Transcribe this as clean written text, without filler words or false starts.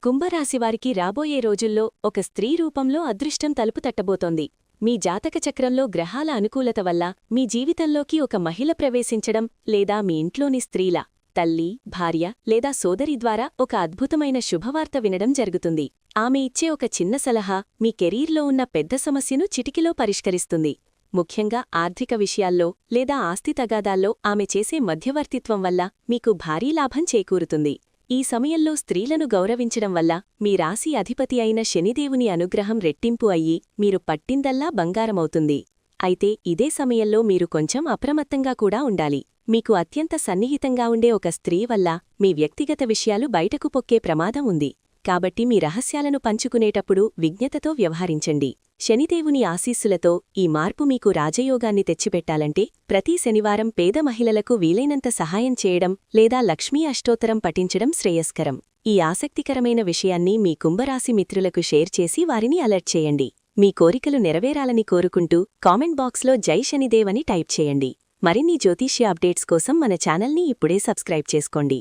కుంభరాశివారికి రాబోయే రోజుల్లో ఒక స్త్రీ రూపంలో అదృష్టం తలుపు తట్టబోతోంది. మీ జాతక చక్రంలో గ్రహాల అనుకూలత వల్ల మీ జీవితంలోకి ఒక మహిళ ప్రవేశించడం లేదా మీ ఇంట్లోని స్త్రీల తల్లి, భార్య లేదా సోదరి ద్వారా ఒక అద్భుతమైన శుభవార్త వినడం జరుగుతుంది. ఆమె ఇచ్చే ఒక చిన్న సలహా మీ కెరీర్లో ఉన్న పెద్ద సమస్యను చిటికిలో పరిష్కరిస్తుంది. ముఖ్యంగా ఆర్థిక విషయాల్లో లేదా ఆస్తి తగాదాల్లో ఆమె చేసే మధ్యవర్తిత్వం వల్ల మీకు భారీ లాభం చేకూరుతుంది. ఈ సమయంలో స్త్రీలను గౌరవించడం వల్ల మీ రాశి అధిపతి అయిన శనిదేవుని అనుగ్రహం రెట్టింపు అయ్యి మీరు పట్టిందల్లా బంగారమవుతుంది. అయితే ఇదే సమయంలో మీరు కొంచెం అప్రమత్తంగా కూడా ఉండాలి. మీకు అత్యంత సన్నిహితంగా ఉండే ఒక స్త్రీ వల్ల మీ వ్యక్తిగత విషయాలు బయటకు పొక్కే ప్రమాదం ఉంది. కాబట్టి మీ రహస్యాలను పంచుకునేటప్పుడు విజ్ఞతతో వ్యవహరించండి. శనిదేవుని ఆశీస్సులతో ఈ మార్పు మీకు రాజయోగాన్ని తెచ్చిపెట్టాలంటే ప్రతి శనివారం పేద మహిళలకు వీలైనంత సహాయం చేయడం లేదా లక్ష్మీ అష్టోత్తరం పఠించడం శ్రేయస్కరం. ఈ ఆసక్తికరమైన విషయాన్ని మీ కుంభరాశి మిత్రులకు షేర్ చేసి వారిని అలర్ట్ చేయండి. మీ కోరికలు నెరవేరాలని కోరుకుంటూ కామెంట్ బాక్స్లో జై శనిదేవ్ అని టైప్ చేయండి. మరిన్ని జ్యోతిష్య అప్డేట్స్ కోసం మన ఛానల్ని ఇప్పుడే సబ్స్క్రైబ్ చేసుకోండి.